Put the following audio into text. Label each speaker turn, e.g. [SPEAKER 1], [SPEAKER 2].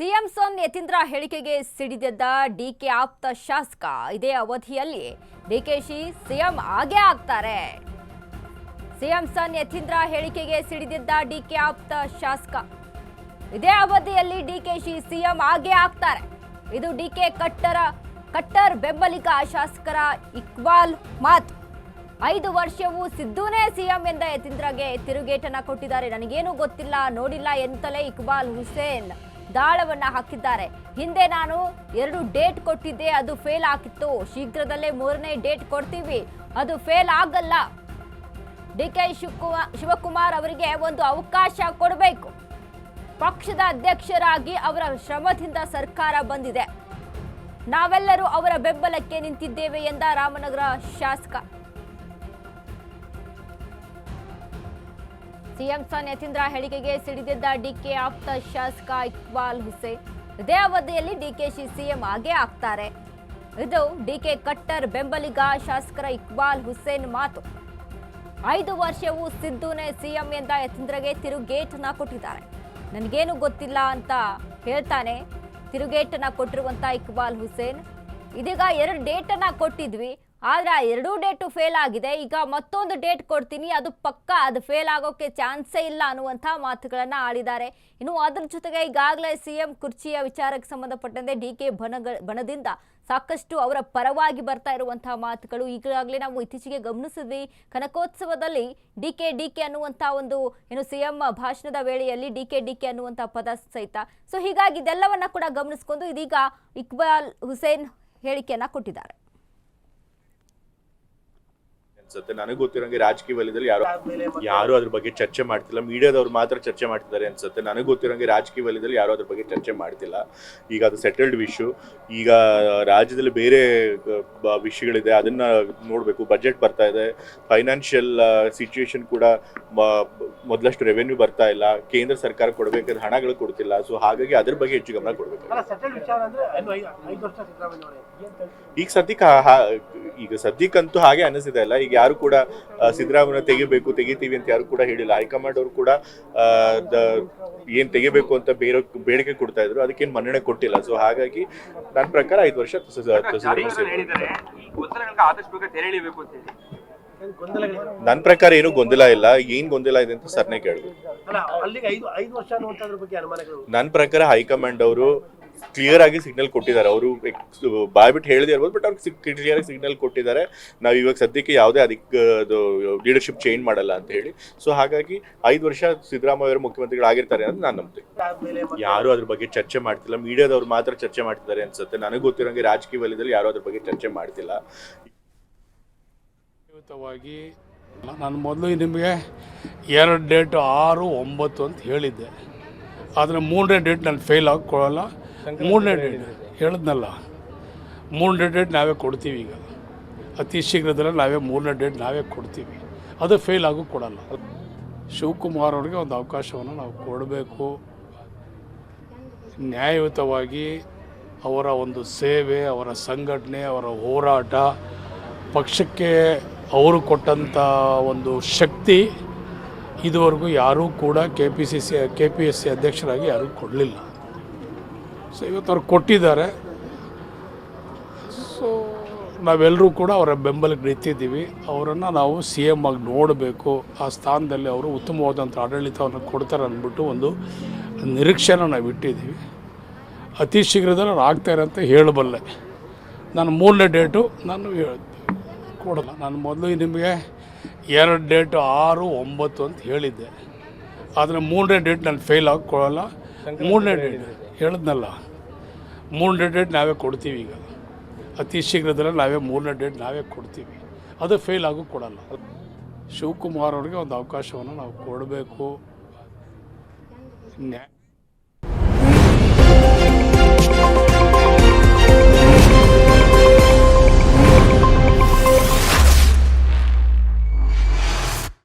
[SPEAKER 1] CM ಸೊನ್ Yathindra ಹೇಳಿಕೆಗೆ ಸಿಡಿದೆದ್ದ DK ಆಪ್ತ ಶಾಸಕ ಇದೇ ಅವಧಿಯಲ್ಲಿ ಡಿಕೆಶಿ ಸಿಎಂ ಆಗೇ ಆಗ್ತಾರೆ. ಸಿಎಂ ಸೊನ್ ಯತೀಂದ್ರ ಹೇಳಿಕೆಗೆ ಸಿಡಿದೆದ್ದ ಡಿಕೆ ಆಪ್ತ ಶಾಸಕ ಇದೇ ಅವಧಿಯಲ್ಲಿ ಡಿಕೆಶಿ ಸಿಎಂ ಆಗೇ ಆಗ್ತಾರೆ. ಇದು ಡಿಕೆ ಕಟ್ಟರ್ ಬೆಂಬಲಿಗ ಶಾಸಕರ ಇಕ್ಬಾಲ್ ಮಾತು. 5 ವರ್ಷವೂ ಸಿದ್ದುನೇ ಸಿಎಂ ಎಂದ ಯತೀಂದ್ರಗೆ ತಿರುಗೇಟನ್ನ ಕೊಟ್ಟಿದ್ದಾರೆ. ನನಗೇನು ಗೊತ್ತಿಲ್ಲ ನೋಡಿಲ್ಲ ಎಂತಲೇ ಇಕ್ಬಾಲ್ ಹುಸೇನ್ ದಾಳವನ್ನ ಹಾಕಿದ್ದಾರೆ. ಹಿಂದೆ ನಾನು 2 ಡೇಟ್ ಕೊಟ್ಟಿದ್ದೆ, ಅದು ಫೇಲ್ ಆಗಿತ್ತು. ಶೀಘ್ರದಲ್ಲೇ 3ನೇ ಡೇಟ್ ಕೊಡ್ತೀವಿ, ಅದು ಫೇಲ್ ಆಗಲ್ಲ. ಡಿಕೆ ಶಿವಕುಮಾರ್ ಅವರಿಗೆ ಒಂದು ಅವಕಾಶ ಕೊಡಬೇಕು. ಪಕ್ಷದ ಅಧ್ಯಕ್ಷರಾಗಿ ಅವರ ಶ್ರಮದಿಂದ ಸರ್ಕಾರ ಬಂದಿದೆ. ನಾವೆಲ್ಲರೂ ಅವರ ಬೆಂಬಲಕ್ಕೆ ನಿಂತಿದ್ದೇವೆ ಎಂದ ರಾಮನಗರ ಶಾಸಕ. ಸಿಎಂ ಸೊನ್ ಯತೀಂದ್ರ ಹೇಳಿಕೆಗೆ ಸಿಡಿದಿದ್ದ ಡಿಕೆ ಆಪ್ತ ಶಾಸಕ ಇಕ್ಬಾಲ್ ಹುಸೇನ್ ಇದೇ ಅವಧಿಯಲ್ಲಿ ಡಿಕೆಶಿ ಸಿಎಂ ಆಗೇ ಆಗ್ತಾರೆ. ಇದು ಡಿಕೆ ಕಟ್ಟರ್ ಬೆಂಬಲಿಗ ಶಾಸಕರ ಇಕ್ಬಾಲ್ ಹುಸೇನ್ ಮಾತು. 5 ವರ್ಷವೂ ಸಿದ್ದುನೇ ಸಿಎಂ ಎಂದ ಯತೀಂದ್ರಗೆ ತಿರುಗೇಟನ್ನ ಕೊಟ್ಟಿದ್ದಾರೆ. ನನಗೇನು ಗೊತ್ತಿಲ್ಲ ಅಂತ ಹೇಳ್ತಾನೆ ತಿರುಗೇಟನ್ನ ಕೊಟ್ಟಿರುವಂತ ಇಕ್ಬಾಲ್ ಹುಸೇನ್. ಇದೀಗ 2 ಡೇಟನ್ನ ಕೊಟ್ಟಿದ್ವಿ, ಆದ್ರೆ ಆ 2 ಡೇಟು ಫೇಲ್ ಆಗಿದೆ. ಈಗ ಮತ್ತೊಂದು ಡೇಟ್ ಕೊಡ್ತೀನಿ, ಅದು ಪಕ್ಕಾ, ಅದು ಫೇಲ್ ಆಗೋಕೆ ಚಾನ್ಸೇ ಇಲ್ಲ ಅನ್ನುವಂಥ ಮಾತುಗಳನ್ನ ಆಡಿದ್ದಾರೆ. ಇನ್ನು ಅದ್ರ ಜೊತೆಗೆ ಈಗಾಗಲೇ ಸಿಎಂ ಕುರ್ಚಿಯ ವಿಚಾರಕ್ಕೆ ಸಂಬಂಧಪಟ್ಟಂತೆ ಡಿಕೆ ಬಣದಿಂದ ಸಾಕಷ್ಟು ಅವರ ಪರವಾಗಿ ಬರ್ತಾ ಇರುವಂತಹ ಮಾತುಗಳು ಈಗಾಗಲೇ ನಾವು ಇತ್ತೀಚೆಗೆ ಗಮನಿಸಿದ್ವಿ. ಕನಕೋತ್ಸವದಲ್ಲಿ ಡಿಕೆ ಅನ್ನುವಂಥ ಒಂದು ಏನು ಸಿಎಂ ಭಾಷಣದ ವೇಳೆಯಲ್ಲಿ ಡಿಕೆ ಅನ್ನುವಂಥ ಪದ ಸಹಿತ. ಸೊ ಹೀಗಾಗಿ ಇದೆಲ್ಲವನ್ನ ಕೂಡ ಗಮನಿಸಿಕೊಂಡು ಇದೀಗ ಇಕ್ಬಾಲ್ ಹುಸೇನ್ ಹೇಳಿಕೆಯನ್ನ ಕೊಟ್ಟಿದ್ದಾರೆ.
[SPEAKER 2] ನನಗೆ ಗೊತ್ತಿರೋಂಗೆ ರಾಜಕೀಯ ವಲಯದಲ್ಲಿ ಯಾರು ಅದ್ರ ಬಗ್ಗೆ ಚರ್ಚೆ ಮಾಡ್ತಿಲ್ಲ. ಮೀಡಿಯಾದವ್ರು ಮಾತ್ರ ಚರ್ಚೆ ಮಾಡ್ತಿದ್ದಾರೆ ಅನ್ಸುತ್ತೆ. ನನಗೆ ಗೊತ್ತಿರೋಂಗೆ ರಾಜಕೀಯ ವಲಯದಲ್ಲಿ ಯಾರು ಅದ್ರ ಬಗ್ಗೆ ಚರ್ಚೆ ಮಾಡ್ತಿಲ್ಲ. ಈಗ ಅದು ಸೆಟಲ್ಡ್ ಇಶ್ಯೂ. ಈಗ ರಾಜ್ಯದಲ್ಲಿ ಬೇರೆ ವಿಷಯಗಳಿದೆ, ಅದನ್ನ ನೋಡಬೇಕು. ಬಜೆಟ್ ಬರ್ತಾ ಇದೆ, ಫೈನಾನ್ಷಿಯಲ್ ಸಿಚುವೇಶನ್ ಕೂಡ ಮೊದಲಷ್ಟು ರೆವೆನ್ಯೂ ಬರ್ತಾ ಇಲ್ಲ. ಕೇಂದ್ರ ಸರ್ಕಾರ ಕೊಡಬೇಕಾದ ಹಣಗಳು ಕೊಡ್ತಿಲ್ಲ. ಸೊ ಹಾಗಾಗಿ ಅದ್ರ ಬಗ್ಗೆ ಹೆಚ್ಚು ಗಮನ ಕೊಡಬೇಕು. ಈಗ ಸದ್ಯಕ್ಕಂತೂ ಹಾಗೆ ಅನಿಸಿದೆ ಅಲ್ಲ. ಈಗ ಯಾರು ಕೂಡ ಸಿದ್ದರಾಮಯ್ಯ ತೆಗಿತೀವಿ ಅಂತ ಯಾರು ಕೂಡ ಹೇಳಿಲ್ಲ. ಹೈಕಮಾಂಡ್ ಅವರು ಕೂಡ ಏನ್ ತೆಗಿಬೇಕು ಅಂತ ಬೇಡಿಕೆ ಕೊಡ್ತಾ ಇದ್ರು, ಅದಕ್ಕೇನು ಮನ್ನಣೆ ಕೊಟ್ಟಿಲ್ಲ. ಸೊ ಹಾಗಾಗಿ ನನ್ನ ಪ್ರಕಾರ 5 ವರ್ಷ ನನ್ನ ಪ್ರಕಾರ ಏನು ಗೊಂದಲ ಇಲ್ಲ. ಏನ್ ಗೊಂದಲ ಇದೆ ಅಂತ ಸರ್ನೇ ಕೇಳಬೇಕು. ನನ್ನ ಪ್ರಕಾರ ಹೈಕಮಾಂಡ್ ಅವರು ಕ್ಲಿಯರ್ ಆಗಿ ಸಿಗ್ನಲ್ ಕೊಟ್ಟಿದ್ದಾರೆ. ಅವರು ಬಾಯ್ಬಿಟ್ಟು ಹೇಳದೇ ಇರ್ಬೋದು, ಬಟ್ ಅವ್ರಿಗೆ ಕ್ಲಿಯರ್ ಆಗಿ ಸಿಗ್ನಲ್ ಕೊಟ್ಟಿದ್ದಾರೆ. ನಾವು ಇವಾಗ ಸದ್ಯಕ್ಕೆ ಯಾವುದೇ ಲೀಡರ್ಶಿಪ್ ಚೇಂಜ್ ಮಾಡಲ್ಲ ಅಂತ ಹೇಳಿ. ಸೊ ಹಾಗಾಗಿ 5 ವರ್ಷ ಸಿದ್ದರಾಮಯ್ಯ ಅವರು ಮುಖ್ಯಮಂತ್ರಿಗಳಾಗಿರ್ತಾರೆ ಅಂತ ನಾನು ನಂಬ್ತೀನಿ. ಯಾರು ಅದ್ರ ಬಗ್ಗೆ ಚರ್ಚೆ ಮಾಡ್ತಿಲ್ಲ. ಮೀಡಿಯಾದವ್ರು ಮಾತ್ರ ಚರ್ಚೆ ಮಾಡ್ತಿದ್ದಾರೆ ಅನ್ಸುತ್ತೆ. ನನಗೆ ಗೊತ್ತಿರೋಂಗೆ ರಾಜಕೀಯ ವಲಯದಲ್ಲಿ ಯಾರು ಅದ್ರ ಬಗ್ಗೆ ಚರ್ಚೆ ಮಾಡ್ತಿಲ್ಲ.
[SPEAKER 3] ನಾನು ಮೊದಲು ನಿಮಗೆ 2 ಡೇಟ್ 6, 9 ಅಂತ ಹೇಳಿದ್ದೆ. ಆದರೆ 3ನೇ ಡೇಟ್ ನಾನು ಫೇಲ್ ಆಗಿಕೊಳ್ಳಲ್ಲ. 3ನೇ ಡೇಟ್ ಹೇಳಿದ್ನಲ್ಲ, 3ನೇ ಡೇಟ್ ನಾವೇ ಕೊಡ್ತೀವಿ. ಈಗ ಅತಿ ಶೀಘ್ರದಲ್ಲೇ ನಾವೇ 3ನೇ ಡೇಟ್ ನಾವೇ ಕೊಡ್ತೀವಿ. ಅದು ಫೇಲ್ ಆಗು ಕೊಡಲ್ಲ. ಶಿವಕುಮಾರ್ ಅವ್ರಿಗೆ ಒಂದು ಅವಕಾಶವನ್ನು ನಾವು ಕೊಡಬೇಕು. ನ್ಯಾಯಯುತವಾಗಿ ಅವರ ಒಂದು ಸೇವೆ, ಅವರ ಸಂಘಟನೆ, ಅವರ ಹೋರಾಟ, ಪಕ್ಷಕ್ಕೆ ಅವರು ಕೊಟ್ಟಂಥ ಒಂದು ಶಕ್ತಿ ಇದುವರೆಗೂ ಯಾರೂ ಕೂಡ KPSC ಅಧ್ಯಕ್ಷರಾಗಿ ಯಾರೂ ಕೊಡಲಿಲ್ಲ. ಸೊ ಇವತ್ತು ಅವ್ರು ಕೊಟ್ಟಿದ್ದಾರೆ. ಸೊ ನಾವೆಲ್ಲರೂ ಕೂಡ ಅವರ ಬೆಂಬಲಕ್ಕೆ ನಿಂತಿದ್ದೀವಿ. ಅವರನ್ನು ನಾವು CM ಆಗಿ ನೋಡಬೇಕು. ಆ ಸ್ಥಾನದಲ್ಲಿ ಅವರು ಉತ್ತಮವಾದಂಥ ಆಡಳಿತವನ್ನು ಕೊಡ್ತಾರೆ ಅಂದ್ಬಿಟ್ಟು ಒಂದು ನಿರೀಕ್ಷೆನ ನಾವು ಇಟ್ಟಿದ್ದೀವಿ. ಅತಿ ಶೀಘ್ರದಲ್ಲಿ ಅವ್ರು ಆಗ್ತಾರೆ ಅಂತ ಹೇಳಬಲ್ಲೆ. ನಾನು 3ನೇ ಡೇಟು ನಾನು ಕೊಡಲ್ಲ. ನಾನು ಮೊದಲು ನಿಮಗೆ 2 ಡೇಟ್ 6, 9 ಅಂತ ಹೇಳಿದ್ದೆ. ಆದರೆ 3ನೇ ಡೇಟ್ ನಾನು ಫೇಲ್ ಆಗಿಕೊಳ್ಳಲ್ಲ. 3ನೇ ಡೇಟ್ ಹೇಳಿದ್ನಲ್ಲ, 3ನೇ ಡೇಟ್ ನಾವೇ ಕೊಡ್ತೀವಿ. ಈಗ ಅತಿ ಶೀಘ್ರದಲ್ಲೇ ನಾವೇ 3ನೇ ಡೇಟ್ ನಾವೇ ಕೊಡ್ತೀವಿ. ಅದು ಫೇಲ್ ಆಗು ಕೊಡಲ್ಲ. ಶಿವಕುಮಾರ್ ಅವ್ರಿಗೆ ಒಂದು ಅವಕಾಶವನ್ನು ನಾವು ಕೊಡಬೇಕು.